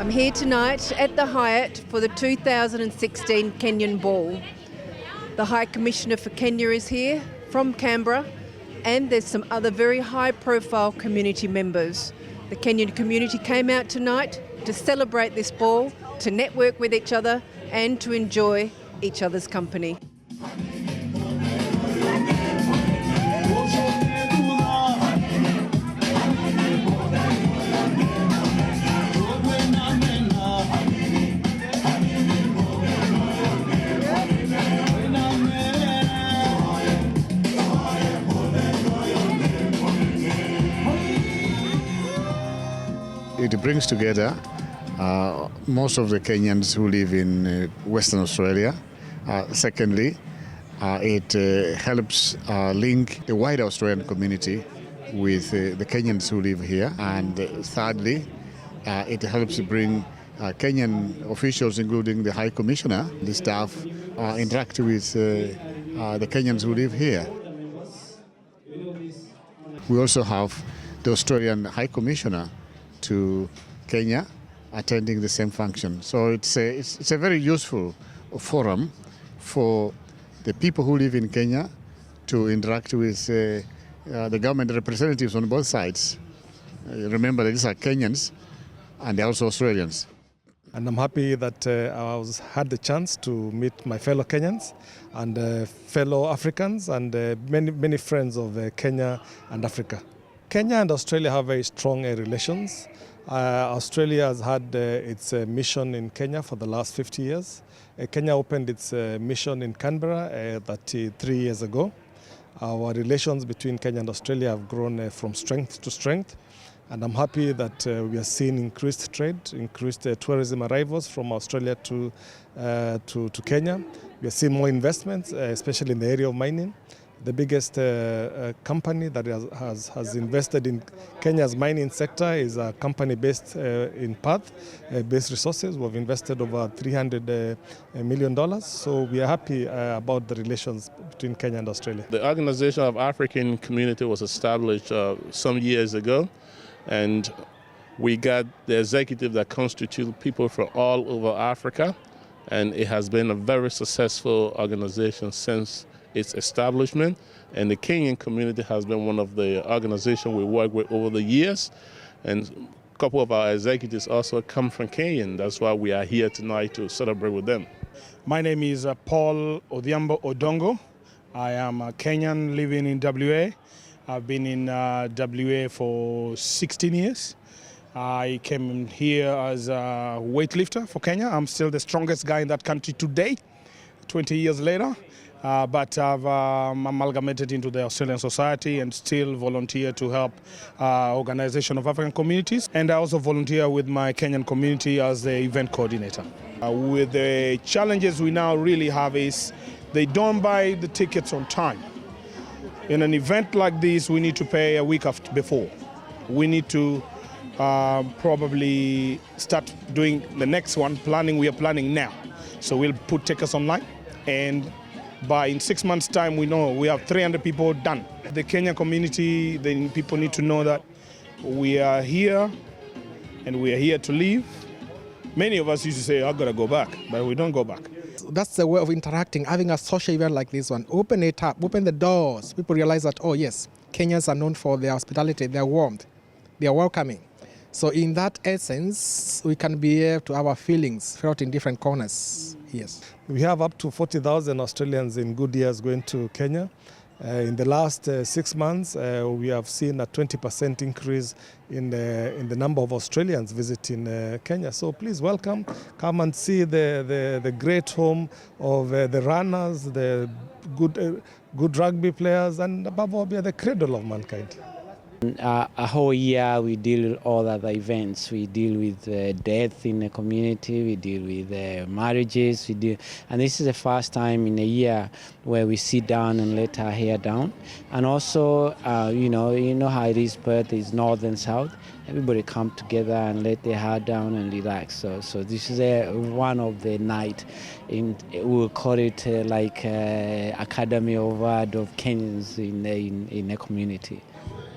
I'm here tonight at the Hyatt for the 2016 Kenyan Ball. The High Commissioner for Kenya is here from Canberra, and there's some other very high-profile community members. The Kenyan community came out tonight to celebrate this ball, to network with each other and to enjoy each other's company. It brings together most of the Kenyans who live in Western Australia. Secondly, it helps link the wider Australian community with the Kenyans who live here. And thirdly, it helps bring Kenyan officials, including the High Commissioner, the staff, interact with the Kenyans who live here. We also have the Australian High Commissioner to Kenya attending the same function. So it's a very useful forum for the people who live in Kenya to interact with the government representatives on both sides. Remember that these are Kenyans and they're also Australians. And I'm happy that I had the chance to meet my fellow Kenyans and fellow Africans and many friends of Kenya and Africa. Kenya and Australia have very strong relations. Australia has had its mission in Kenya for the last 50 years. Kenya opened its mission in Canberra 3 years ago. Our relations between Kenya and Australia have grown from strength to strength. And I'm happy that we are seeing increased trade, increased tourism arrivals from Australia to Kenya. We are seeing more investments, especially in the area of mining. The biggest company that has invested in Kenya's mining sector is a company based in Perth, Base Resources. We've invested over $300 million. So we are happy about the relations between Kenya and Australia. The Organization of African Community was established some years ago, and we got the executive that constitutes people from all over Africa, and it has been a very successful organization since its establishment, and the Kenyan community has been one of the organizations we work with over the years, and a couple of our executives also come from Kenya, and that's why we are here tonight to celebrate with them. My name is Paul Odhiambo Odongo. I am a Kenyan living in WA. I've been in WA for 16 years. I came here as a weightlifter for Kenya. I'm still the strongest guy in that country today, 20 years later. But I've amalgamated into the Australian Society and still volunteer to help Organization of African Communities. And I also volunteer with my Kenyan community as the event coordinator. With the challenges we now really have is they don't buy the tickets on time. In an event like this, we need to pay a week before. We need to probably start doing the next one, planning. We are planning now. So we'll put tickets online, and in 6 months' time, we know we have 300 people done. The Kenyan community, the people need to know that we are here and we are here to live. Many of us used to say, I've got to go back, but we don't go back. That's the way of interacting, having a social event like this one. Open it up, open the doors. People realize that, oh yes, Kenyans are known for their hospitality, their warmth, they are welcoming. So in that essence, we can be able to have our feelings felt in different corners. Yes. We have up to 40,000 Australians in good years going to Kenya. In the last 6 months, we have seen a 20% increase in the number of Australians visiting Kenya. So please welcome, come and see the great home of the runners, the good rugby players, and above all, we are the cradle of mankind. A whole year we deal with all other events. We deal with death in the community, we deal with marriages, and this is the first time in a year where we sit down and let our hair down. And also, you know how it is, Perth is north and south. Everybody come together and let their hair down and relax. So this is one of the night. We'll call it like Academy Award of Kenyans in the community.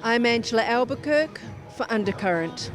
I'm Angela Albuquerque for Undercurrent.